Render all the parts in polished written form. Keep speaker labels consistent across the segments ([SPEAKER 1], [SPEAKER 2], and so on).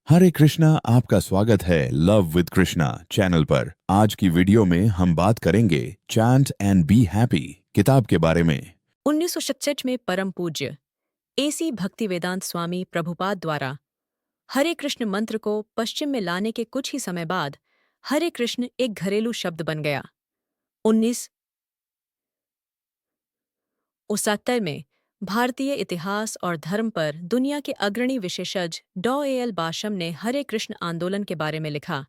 [SPEAKER 1] हरे कृष्णा, आपका स्वागत है लव विद कृष्णा चैनल पर। आज की वीडियो में हम बात करेंगे चैंट एंड बी हैप्पी किताब के बारे में।
[SPEAKER 2] 1966 में परम पूज्य एसी भक्तिवेदांत स्वामी प्रभुपाद द्वारा हरे कृष्ण मंत्र को पश्चिम में लाने के कुछ ही समय बाद हरे कृष्ण एक घरेलू शब्द बन गया। 1969 में भारतीय इतिहास और धर्म पर दुनिया के अग्रणी विशेषज्ञ डॉ. बाशम ने हरे कृष्ण आंदोलन के बारे में लिखा।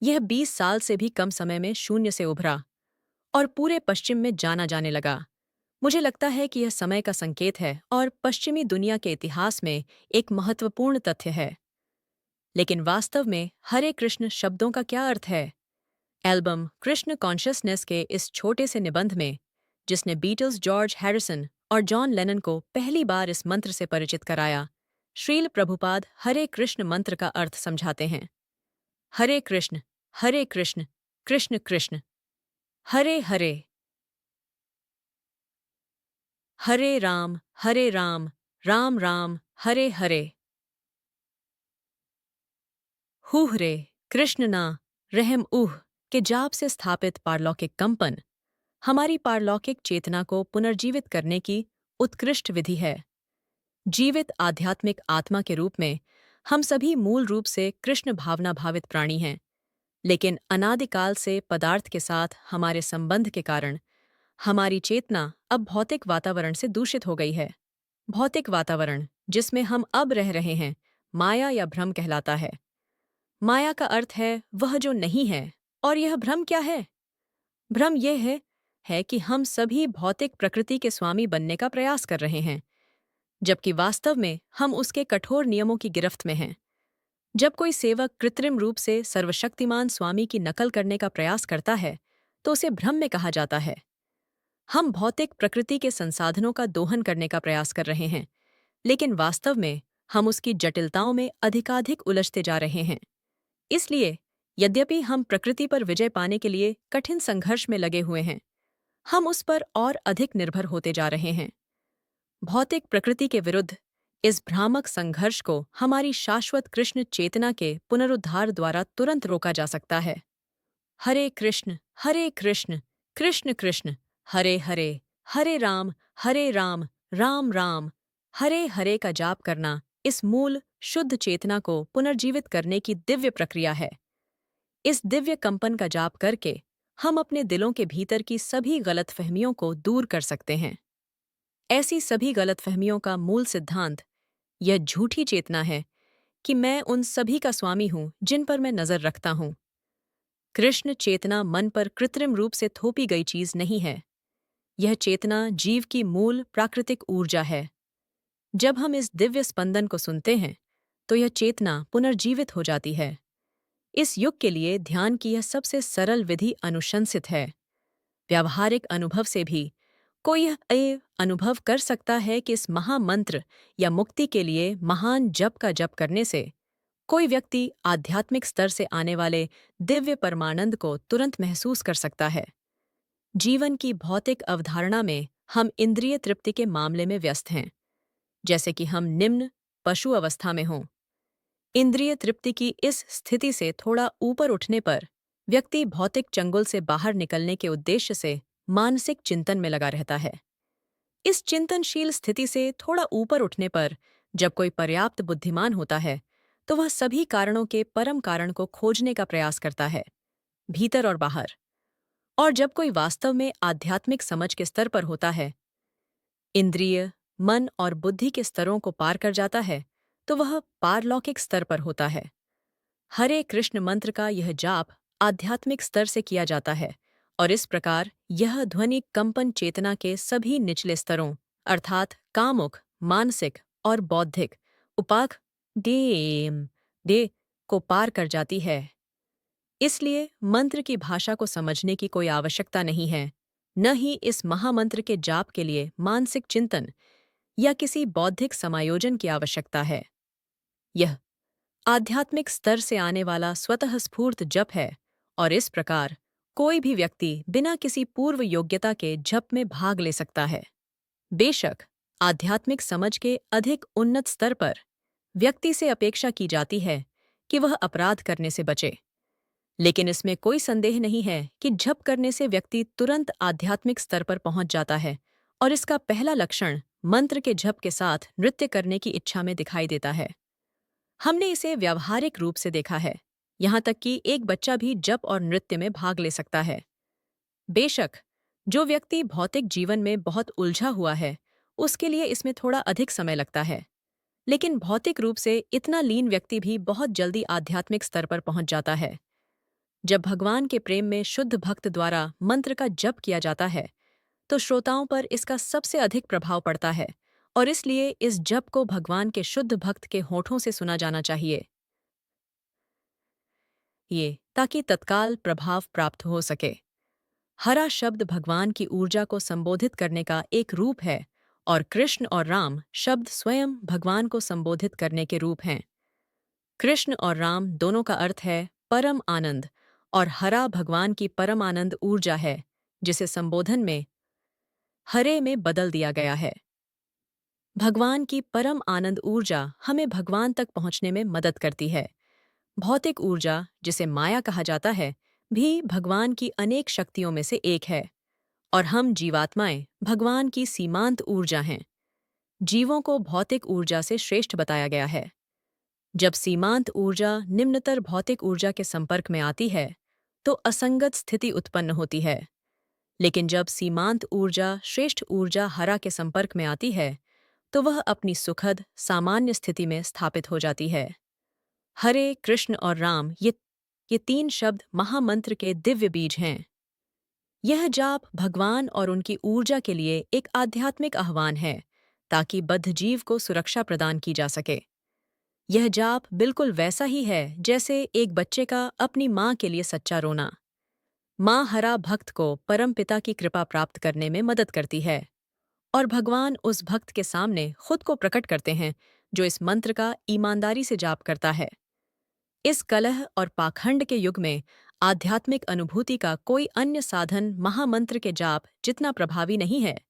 [SPEAKER 2] यह 20 साल से भी कम समय में शून्य से उभरा और पूरे पश्चिम में जाना जाने लगा। मुझे लगता है कि यह समय का संकेत है और पश्चिमी दुनिया के इतिहास में एक महत्वपूर्ण तथ्य है। लेकिन वास्तव में हरे कृष्ण शब्दों का क्या अर्थ है? एल्बम कृष्ण कॉन्शियसनेस के इस छोटे से निबंध में, जिसने बीटल्स जॉर्ज हैरिसन और जॉन लेनन को पहली बार इस मंत्र से परिचित कराया, श्रील प्रभुपाद हरे कृष्ण मंत्र का अर्थ समझाते हैं। हरे कृष्ण कृष्ण कृष्ण, हरे हरे, हरे राम राम राम हरे हरे, हुह रे कृष्ण ना रहम उह के जाप से स्थापित पारलौकिक कंपन हमारी पारलौकिक चेतना को पुनर्जीवित करने की उत्कृष्ट विधि है। जीवित आध्यात्मिक आत्मा के रूप में हम सभी मूल रूप से कृष्ण भावना भावित प्राणी हैं, लेकिन अनादिकाल से पदार्थ के साथ हमारे संबंध के कारण हमारी चेतना अब भौतिक वातावरण से दूषित हो गई है। भौतिक वातावरण जिसमें हम अब रह रहे हैं माया या भ्रम कहलाता है। माया का अर्थ है वह जो नहीं है, और यह भ्रम क्या है? भ्रम यह है कि हम सभी भौतिक प्रकृति के स्वामी बनने का प्रयास कर रहे हैं, जबकि वास्तव में हम उसके कठोर नियमों की गिरफ्त में हैं। जब कोई सेवक कृत्रिम रूप से सर्वशक्तिमान स्वामी की नकल करने का प्रयास करता है, तो उसे भ्रम में कहा जाता है। हम भौतिक प्रकृति के संसाधनों का दोहन करने का प्रयास कर रहे हैं, लेकिन वास्तव में हम उसकी जटिलताओं में अधिकाधिक उलझते जा रहे हैं। इसलिए यद्यपि हम प्रकृति पर विजय पाने के लिए कठिन संघर्ष में लगे हुए हैं, हम उस पर और अधिक निर्भर होते जा रहे हैं। भौतिक प्रकृति के विरुद्ध इस भ्रामक संघर्ष को हमारी शाश्वत कृष्ण चेतना के पुनरुद्धार द्वारा तुरंत रोका जा सकता है। हरे कृष्ण कृष्ण कृष्ण, हरे हरे, हरे राम राम राम, हरे हरे का जाप करना इस मूल शुद्ध चेतना को पुनर्जीवित करने की दिव्य प्रक्रिया है। इस दिव्य कंपन का जाप करके हम अपने दिलों के भीतर की सभी गलतफहमियों को दूर कर सकते हैं। ऐसी सभी गलतफहमियों का मूल सिद्धांत यह झूठी चेतना है कि मैं उन सभी का स्वामी हूं जिन पर मैं नजर रखता हूं। कृष्ण चेतना मन पर कृत्रिम रूप से थोपी गई चीज नहीं है। यह चेतना जीव की मूल प्राकृतिक ऊर्जा है। जब हम इस दिव्य स्पंदन को सुनते हैं, तो यह चेतना पुनर्जीवित हो जाती है। इस युग के लिए ध्यान की यह सबसे सरल विधि अनुशंसित है। व्यावहारिक अनुभव से भी कोई यह अनुभव कर सकता है कि इस महामंत्र या मुक्ति के लिए महान जप का जप करने से कोई व्यक्ति आध्यात्मिक स्तर से आने वाले दिव्य परमानंद को तुरंत महसूस कर सकता है। जीवन की भौतिक अवधारणा में हम इंद्रिय तृप्ति के मामले में व्यस्त हैं, जैसे कि हम निम्न पशु अवस्था में हों। इंद्रिय तृप्ति की इस स्थिति से थोड़ा ऊपर उठने पर व्यक्ति भौतिक चंगुल से बाहर निकलने के उद्देश्य से मानसिक चिंतन में लगा रहता है। इस चिंतनशील स्थिति से थोड़ा ऊपर उठने पर जब कोई पर्याप्त बुद्धिमान होता है, तो वह सभी कारणों के परम कारण को खोजने का प्रयास करता है, भीतर और बाहर। और जब कोई वास्तव में आध्यात्मिक समझ के स्तर पर होता है, इंद्रिय, मन और बुद्धि के स्तरों को पार कर जाता है, तो वह पारलौकिक स्तर पर होता है। हरे कृष्ण मंत्र का यह जाप आध्यात्मिक स्तर से किया जाता है, और इस प्रकार यह ध्वनि कंपन चेतना के सभी निचले स्तरों अर्थात कामुक, मानसिक और बौद्धिक उपाख डेम डे को पार कर जाती है। इसलिए मंत्र की भाषा को समझने की कोई आवश्यकता नहीं है, न ही इस महामंत्र के जाप के लिए मानसिक चिंतन या किसी बौद्धिक समायोजन की आवश्यकता है। यह आध्यात्मिक स्तर से आने वाला स्वतः स्फूर्त जप है, और इस प्रकार कोई भी व्यक्ति बिना किसी पूर्व योग्यता के जप में भाग ले सकता है। बेशक आध्यात्मिक समझ के अधिक उन्नत स्तर पर व्यक्ति से अपेक्षा की जाती है कि वह अपराध करने से बचे। लेकिन इसमें कोई संदेह नहीं है कि झप करने से व्यक्ति तुरंत आध्यात्मिक स्तर पर पहुंच जाता है और इसका पहला लक्षण मंत्र के झप के साथ नृत्य करने की इच्छा में दिखाई देता है। हमने इसे व्यावहारिक रूप से देखा है, यहाँ तक कि एक बच्चा भी जप और नृत्य में भाग ले सकता है। बेशक, जो व्यक्ति भौतिक जीवन में बहुत उलझा हुआ है, उसके लिए इसमें थोड़ा अधिक समय लगता है। लेकिन भौतिक रूप से इतना लीन व्यक्ति भी बहुत जल्दी आध्यात्मिक स्तर पर पहुंच जाता है। जब भगवान के प्रेम में शुद्ध भक्त द्वारा मंत्र का जप किया जाता है, तो श्रोताओं पर इसका सबसे अधिक प्रभाव पड़ता है और इसलिए इस जप को भगवान के शुद्ध भक्त के होठों से सुना जाना चाहिए, ये ताकि तत्काल प्रभाव प्राप्त हो सके। हरा शब्द भगवान की ऊर्जा को संबोधित करने का एक रूप है और कृष्ण और राम शब्द स्वयं भगवान को संबोधित करने के रूप हैं। कृष्ण और राम दोनों का अर्थ है परम आनंद और हरा भगवान की परम आनंद ऊर्जा है, जिसे संबोधन में हरे में बदल दिया गया है। भगवान की परम आनंद ऊर्जा हमें भगवान तक पहुंचने में मदद करती है। भौतिक ऊर्जा, जिसे माया कहा जाता है, भी भगवान की अनेक शक्तियों में से एक है और हम जीवात्माएं भगवान की सीमांत ऊर्जा हैं। जीवों को भौतिक ऊर्जा से श्रेष्ठ बताया गया है। जब सीमांत ऊर्जा निम्नतर भौतिक ऊर्जा के संपर्क में आती है, तो असंगत स्थिति उत्पन्न होती है। लेकिन जब सीमांत ऊर्जा श्रेष्ठ ऊर्जा हरा के संपर्क में आती है, तो वह अपनी सुखद सामान्य स्थिति में स्थापित हो जाती है। हरे, कृष्ण और राम ये तीन शब्द महामंत्र के दिव्य बीज हैं। यह जाप भगवान और उनकी ऊर्जा के लिए एक आध्यात्मिक आह्वान है, ताकि बद्ध जीव को सुरक्षा प्रदान की जा सके। यह जाप बिल्कुल वैसा ही है जैसे एक बच्चे का अपनी माँ के लिए सच्चा रोना। माँ हरा भक्त को परमपिता की कृपा प्राप्त करने में मदद करती है और भगवान उस भक्त के सामने खुद को प्रकट करते हैं जो इस मंत्र का ईमानदारी से जाप करता है। इस कलह और पाखंड के युग में आध्यात्मिक अनुभूति का कोई अन्य साधन महामंत्र के जाप जितना प्रभावी नहीं है।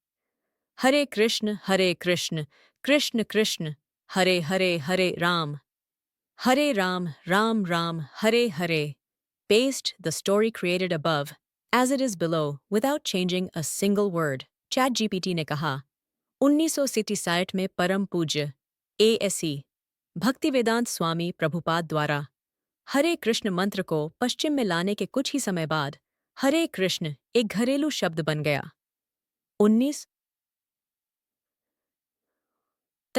[SPEAKER 2] हरे Krishna Krishna Krishna Hare Hare Hare Ram Ram Ram Hare Hare. Paste the story created above as it is below without changing a single word, ChatGPT ने कहा। 1967 में परम पूज्य ASE भक्तिवेदांत स्वामी प्रभुपाद द्वारा हरे कृष्ण मंत्र को पश्चिम में लाने के कुछ ही समय बाद हरे कृष्ण एक घरेलू शब्द बन गया। 19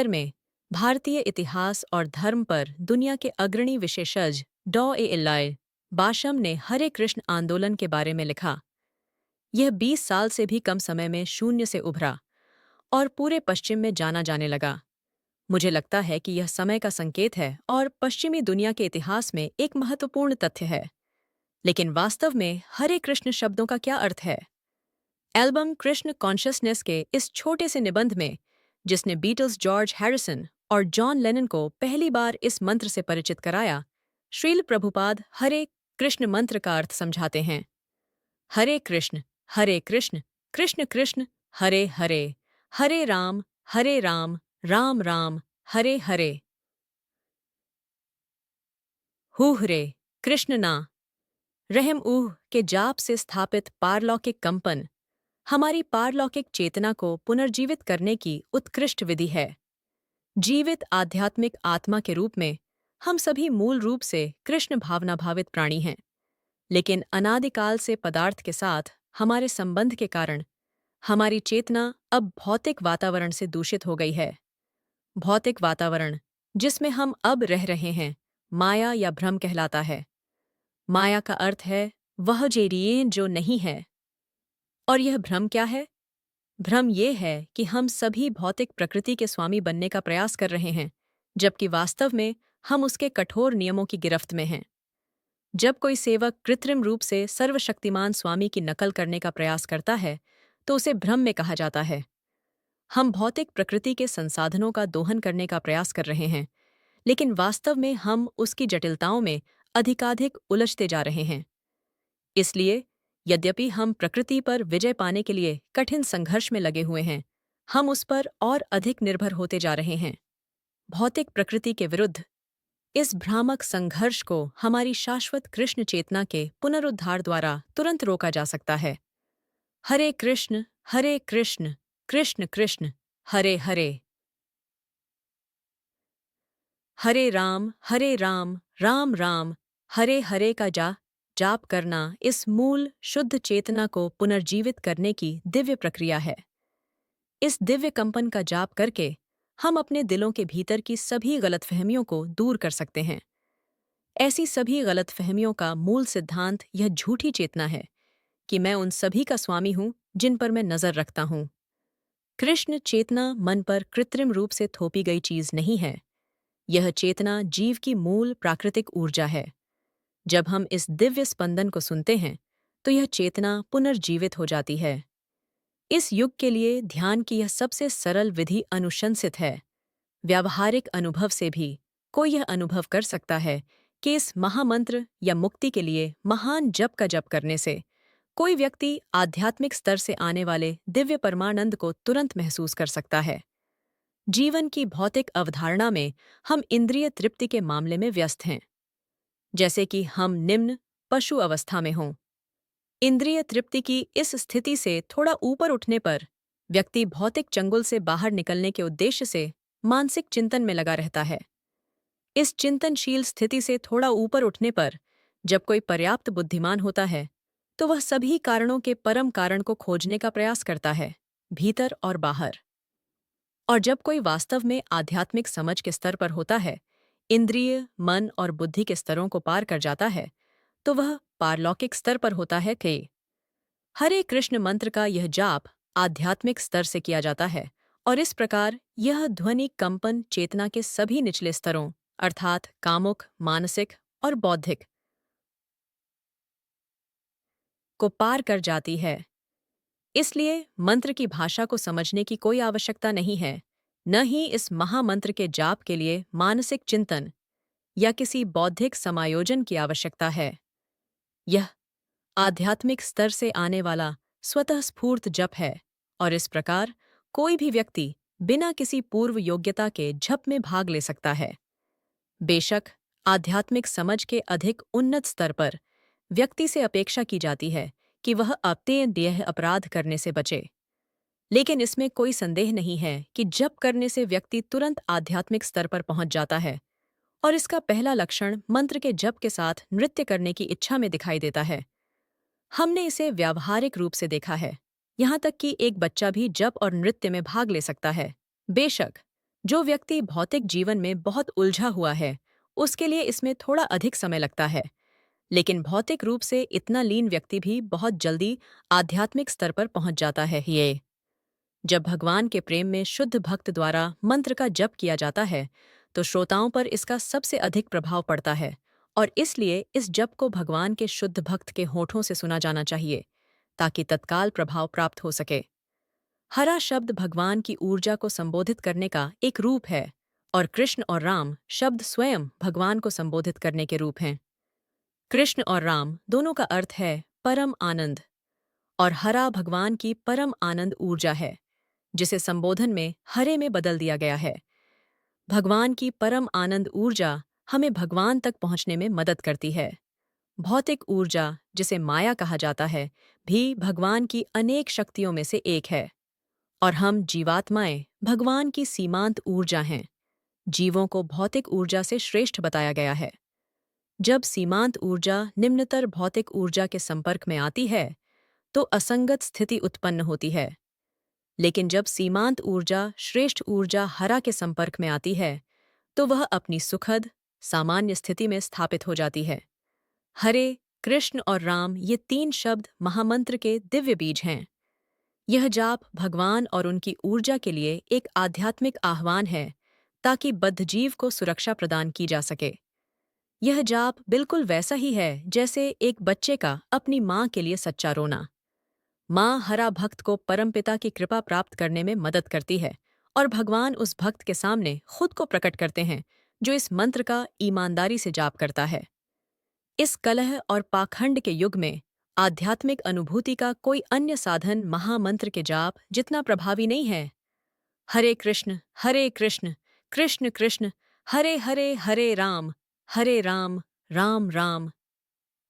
[SPEAKER 2] में भारतीय इतिहास और धर्म पर दुनिया के अग्रणी विशेषज्ञ डॉ. बाशम ने हरे कृष्ण आंदोलन के बारे में लिखा। यह 20 साल से भी कम समय में शून्य से उभरा और पूरे पश्चिम में जाना जाने लगा। मुझे लगता है कि यह समय का संकेत है और पश्चिमी दुनिया के इतिहास में एक महत्वपूर्ण तथ्य है। लेकिन वास्तव में हरे कृष्ण शब्दों का क्या अर्थ है? एल्बम कृष्ण कॉन्शियसनेस के इस छोटे से निबंध में, जिसने बीटल्स जॉर्ज हैरिसन और जॉन लेनन को पहली बार इस मंत्र से परिचित कराया, श्रील प्रभुपाद हरे कृष्ण मंत्र का अर्थ समझाते हैं। हरे कृष्ण कृष्ण कृष्ण हरे हरे, हरे राम राम राम हरे हरे। हूह रे कृष्ण ना रहम ऊह के जाप से स्थापित पारलौकिक कंपन हमारी पारलौकिक चेतना को पुनर्जीवित करने की उत्कृष्ट विधि है। जीवित आध्यात्मिक आत्मा के रूप में हम सभी मूल रूप से कृष्ण भावना भावित प्राणी हैं, लेकिन अनादिकाल से पदार्थ के साथ हमारे संबंध के कारण हमारी चेतना अब भौतिक वातावरण से दूषित हो गई है। भौतिक वातावरण जिसमें हम अब रह रहे हैं माया या भ्रम कहलाता है। माया का अर्थ है वह जेरिएन जो नहीं है। और यह भ्रम क्या है? भ्रम ये है कि हम सभी भौतिक प्रकृति के स्वामी बनने का प्रयास कर रहे हैं, जबकि वास्तव में हम उसके कठोर नियमों की गिरफ्त में हैं। जब कोई सेवक कृत्रिम रूप से सर्वशक्तिमान स्वामी की नकल करने का प्रयास करता है, तो उसे भ्रम में कहा जाता है। हम भौतिक प्रकृति के संसाधनों का दोहन करने का प्रयास कर रहे हैं, लेकिन वास्तव में हम उसकी जटिलताओं में अधिकाधिक उलझते जा रहे हैं। इसलिए यद्यपि हम प्रकृति पर विजय पाने के लिए कठिन संघर्ष में लगे हुए हैं, हम उस पर और अधिक निर्भर होते जा रहे हैं। भौतिक प्रकृति के विरुद्ध इस भ्रामक संघर्ष को हमारी शाश्वत कृष्ण चेतना के पुनरुद्धार द्वारा तुरंत रोका जा सकता है। हरे कृष्ण, कृष्ण कृष्ण, हरे हरे। हरे राम, राम राम, हरे हरे का जाप करना इस मूल शुद्ध चेतना को पुनर्जीवित करने की दिव्य प्रक्रिया है। इस दिव्य कंपन का जाप करके हम अपने दिलों के भीतर की सभी गलतफहमियों को दूर कर सकते हैं। ऐसी सभी गलतफहमियों का मूल सिद्धांत यह झूठी चेतना है कि मैं उन सभी का स्वामी हूं जिन पर मैं नजर रखता हूं। कृष्ण चेतना मन पर कृत्रिम रूप से थोपी गई चीज नहीं है। यह चेतना जीव की मूल प्राकृतिक ऊर्जा है। जब हम इस दिव्य स्पंदन को सुनते हैं तो यह चेतना पुनर्जीवित हो जाती है। इस युग के लिए ध्यान की यह सबसे सरल विधि अनुशंसित है। व्यावहारिक अनुभव से भी कोई यह अनुभव कर सकता है कि इस महामंत्र या मुक्ति के लिए महान जप का जप करने से कोई व्यक्ति आध्यात्मिक स्तर से आने वाले दिव्य परमानंद को तुरंत महसूस कर सकता है। जीवन की भौतिक अवधारणा में हम इंद्रिय तृप्ति के मामले में व्यस्त हैं, जैसे कि हम निम्न पशु अवस्था में हों। इंद्रिय तृप्ति की इस स्थिति से थोड़ा ऊपर उठने पर व्यक्ति भौतिक चंगुल से बाहर निकलने के उद्देश्य से मानसिक चिंतन में लगा रहता है। इस चिंतनशील स्थिति से थोड़ा ऊपर उठने पर जब कोई पर्याप्त बुद्धिमान होता है तो वह सभी कारणों के परम कारण को खोजने का प्रयास करता है, भीतर और बाहर। और जब कोई वास्तव में आध्यात्मिक समझ के स्तर पर होता है, इंद्रिय, मन और बुद्धि के स्तरों को पार कर जाता है, तो वह पारलौकिक स्तर पर होता है कि हरे कृष्ण मंत्र का यह जाप आध्यात्मिक स्तर से किया जाता है और इस प्रकार यह ध्वनि कंपन चेतना के सभी निचले स्तरों अर्थात कामुक, मानसिक और बौद्धिक को पार कर जाती है। इसलिए मंत्र की भाषा को समझने की कोई आवश्यकता नहीं है, न ही इस महामंत्र के जाप के लिए मानसिक चिंतन या किसी बौद्धिक समायोजन की आवश्यकता है। यह आध्यात्मिक स्तर से आने वाला स्वतः स्फूर्त जप है और इस प्रकार कोई भी व्यक्ति बिना किसी पूर्व योग्यता के जप में भाग ले सकता है। बेशक आध्यात्मिक समझ के अधिक उन्नत स्तर पर व्यक्ति से अपेक्षा की जाती है कि वह अत्यंत अपराध करने से बचे, लेकिन इसमें कोई संदेह नहीं है कि जप करने से व्यक्ति तुरंत आध्यात्मिक स्तर पर पहुंच जाता है और इसका पहला लक्षण मंत्र के जप के साथ नृत्य करने की इच्छा में दिखाई देता है। हमने इसे व्यावहारिक रूप से देखा है, यहाँ तक कि एक बच्चा भी जप और नृत्य में भाग ले सकता है। बेशक जो व्यक्ति भौतिक जीवन में बहुत उलझा हुआ है उसके लिए इसमें थोड़ा अधिक समय लगता है, लेकिन भौतिक रूप से इतना लीन व्यक्ति भी बहुत जल्दी आध्यात्मिक स्तर पर पहुंच जाता है। ये जब भगवान के प्रेम में शुद्ध भक्त द्वारा मंत्र का जप किया जाता है तो श्रोताओं पर इसका सबसे अधिक प्रभाव पड़ता है और इसलिए इस जप को भगवान के शुद्ध भक्त के होठों से सुना जाना चाहिए ताकि तत्काल प्रभाव प्राप्त हो सके। हरा शब्द भगवान की ऊर्जा को संबोधित करने का एक रूप है और कृष्ण और राम शब्द स्वयं भगवान को संबोधित करने के रूप हैं। कृष्ण और राम दोनों का अर्थ है परम आनंद और हरा भगवान की परम आनंद ऊर्जा है जिसे संबोधन में हरे में बदल दिया गया है। भगवान की परम आनंद ऊर्जा हमें भगवान तक पहुंचने में मदद करती है। भौतिक ऊर्जा, जिसे माया कहा जाता है, भी भगवान की अनेक शक्तियों में से एक है और हम जीवात्माएं भगवान की सीमांत ऊर्जा हैं। जीवों को भौतिक ऊर्जा से श्रेष्ठ बताया गया है। जब सीमांत ऊर्जा निम्नतर भौतिक ऊर्जा के संपर्क में आती है तो असंगत स्थिति उत्पन्न होती है, लेकिन जब सीमांत ऊर्जा श्रेष्ठ ऊर्जा हरा के संपर्क में आती है तो वह अपनी सुखद सामान्य स्थिति में स्थापित हो जाती है। हरे, कृष्ण और राम ये तीन शब्द महामंत्र के दिव्य बीज हैं। यह जाप भगवान और उनकी ऊर्जा के लिए एक आध्यात्मिक आह्वान है ताकि बद्धजीव को सुरक्षा प्रदान की जा सके। यह जाप बिल्कुल वैसा ही है जैसे एक बच्चे का अपनी माँ के लिए सच्चा रोना। माँ हरा भक्त को परमपिता की कृपा प्राप्त करने में मदद करती है और भगवान उस भक्त के सामने खुद को प्रकट करते हैं जो इस मंत्र का ईमानदारी से जाप करता है। इस कलह और पाखंड के युग में आध्यात्मिक अनुभूति का कोई अन्य साधन महामंत्र के जाप जितना प्रभावी नहीं है। हरे कृष्ण, कृष्ण कृष्ण हरे हरे हरे राम राम राम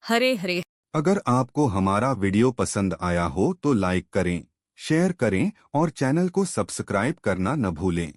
[SPEAKER 2] हरे हरे।
[SPEAKER 3] अगर आपको हमारा वीडियो पसंद आया हो तो लाइक करें, शेयर करें और चैनल को सब्सक्राइब करना न भूलें।